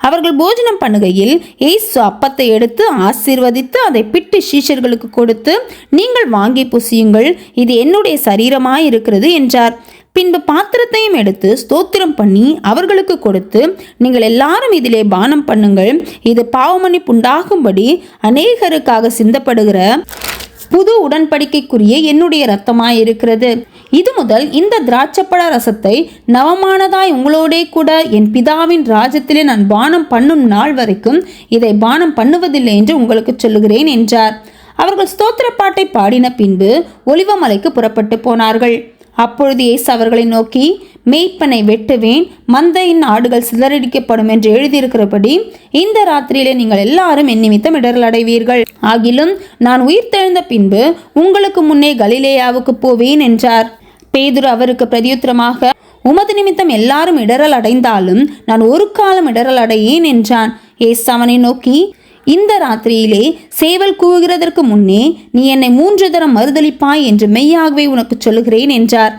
அவர்கள் போஜனம் பண்ணுகையில் இயேசு அப்பத்தை எடுத்து ஆசீர்வதித்து அதை பிட்டு சீஷர்களுக்கு கொடுத்து, நீங்கள் வாங்கி புசியுங்கள், இது என்னுடைய சரீரமாய் இருக்கிறது என்றார். பின்பு பாத்திரத்தையும் எடுத்து ஸ்தோத்திரம் பண்ணி அவர்களுக்கு கொடுத்து, நீங்கள் எல்லாரும் இதிலே பானம் பண்ணுங்கள், இது பாவமன்னிப்புண்டாகும்படி அநேகருக்காக சிந்தப்படுகிற புது உடன்படிக்கைக்குரிய என்னுடைய இரத்தமாய் இருக்கிறது. இது முதல் இந்த திராட்சப்பழ ரசத்தை நவமானதாய் உங்களோடே கூட என் பிதாவின் ராஜ்யத்திலே நான் பானம் பண்ணும் நாள் வரைக்கும் இதை பானம் பண்ணுவதில்லை என்று உங்களுக்கு சொல்லுகிறேன் என்றார். அவர்கள் ஸ்தோத்திர பாட்டை பாடின பின்பு ஒலிவமலைக்கு புறப்பட்டு போனார்கள். அப்பொழுது இயேசு அவர்களை நோக்கி, மேய்ப்பனை வெட்டுவேன், மந்தையின் ஆடுகள் சிதறடிக்கப்படும் என்று எழுதியிருக்கிறபடி இந்த ராத்திரியிலே நீங்கள் எல்லாரும் என் நிமித்தம் இடரல் அடைவீர்கள். ஆகிலும் நான் உயிர்த்தெழுந்த பின்பு உங்களுக்கு முன்னே கலிலேயாவுக்கு போவேன் என்றார். பேதுரு அவருக்கு பிரதியுத்தரமாக, உமது நிமித்தம் எல்லாரும் இடரல் அடைந்தாலும் நான் ஒரு காலம் இடரல் அடையேன் என்றான். இயேசு அவனை நோக்கி, இந்த ராத்திரியிலே சேவல் கூவுகிறதற்கு முன்னே நீ என்னை 3 தரம் மறுதலிப்பாய் என்று மெய்யாகவே உனக்கு சொல்லுகிறேன் என்றார்.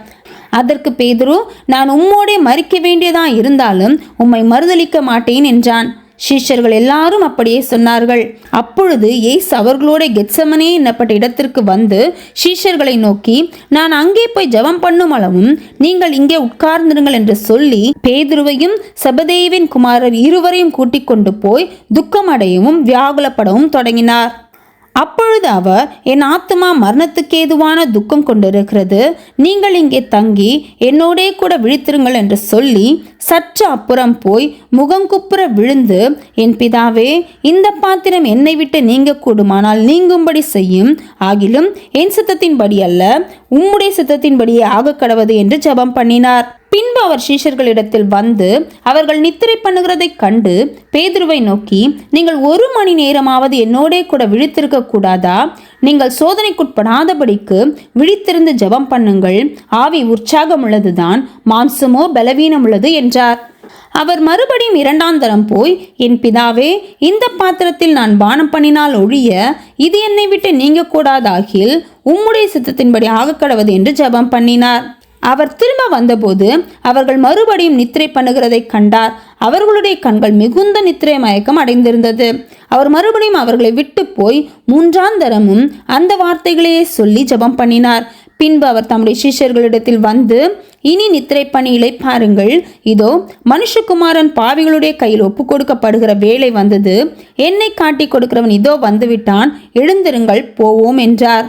அதற்கு பேதுரு, நான் உம்மோடே மரிக்க வேண்டியதா இருந்தாலும் உம்மை மறுதலிக்க மாட்டேன் என்றான். சீஷர்கள் எல்லாரும் அப்படியே சொன்னார்கள். அப்பொழுது இயேசு அவர்களோட கெத்செமனே என்னப்பட்ட இடத்திற்கு வந்து சீஷர்களை நோக்கி, நான் அங்கே போய் ஜெபம் பண்ணும் அளவும் நீங்கள் இங்கே உட்கார்ந்திருங்கள் என்று சொல்லி பேதுருவையும் செபதேயுவின் குமாரர் இருவரையும் கூட்டிக் கொண்டு போய் துக்கமடையவும் வியாகுலப்படவும் தொடங்கினார். அப்பொழுது அவர், என் ஆத்துமா மரணத்துக்கேதுவான துக்கம் கொண்டிருக்கிறது, நீங்கள் இங்கே தங்கி என்னோடே கூட விழித்திருங்கள் என்று சொல்லி சற்று அப்புறம் போய் முகங்குப்புற விழுந்து, என் பிதாவே, இந்த பாத்திரம் என்னை விட்டு நீங்க கூடுமானால் நீங்கும்படி செய்யும், ஆகிலும் என் சித்தத்தின்படி அல்ல உம்முடைய சித்தத்தின்படியே ஆக கடவது என்று ஜெபம் பண்ணினார். பின்பு அவர் சீஷர்களிடத்தில் வந்து அவர்கள் நித்திரை பண்ணுகிறதை கண்டு பேதுருவை நோக்கி, நீங்கள் 1 மணி நேரமாவது என்னோடே கூட விழித்திருக்க கூடாதா? நீங்கள் சோதனைக்குட்படாதபடிக்கு விழித்திருந்து ஜெபம் பண்ணுங்கள். ஆவி உற்சாகம் உள்ளதுதான், மாம்சமோ பலவீனம் உள்ளது என்றார். அவர் மறுபடியும் 2ஆம் தரம் போய், என் பிதாவே, இந்த பாத்திரத்தில் நான் பானம் பண்ணினால் ஒழிய இது என்னை விட்டு நீங்க கூடாதாகில் உம்முடைய சித்தத்தின்படி ஆக கடவது என்று ஜெபம் பண்ணினார். அவர் திரும்ப வந்தபோது அவர்கள் மறுபடியும் நித்திரை பண்ணுகிறதை கண்டார். அவர்களுடைய கண்கள் மிகுந்த நித்திரை மயக்கம் அடைந்திருந்தது. அவர் மறுபடியும் அவர்களை விட்டு போய் 3ஆம் தரமும் அந்த வார்த்தைகளையே சொல்லி ஜெபம் பண்ணினார். பின்பு அவர் தம்முடைய சீஷர்களிடத்தில் வந்து, இனி நித்திரை பண்ணி இளைப்பாருங்கள், இதோ மனுஷகுமாரன் பாவிகளுடைய கையில் ஒப்பு கொடுக்கப்படுகிற வேளை வந்தது, என்னை காட்டி கொடுக்கிறவன் இதோ வந்துவிட்டான், எழுந்திருங்கள், போவோம் என்றார்.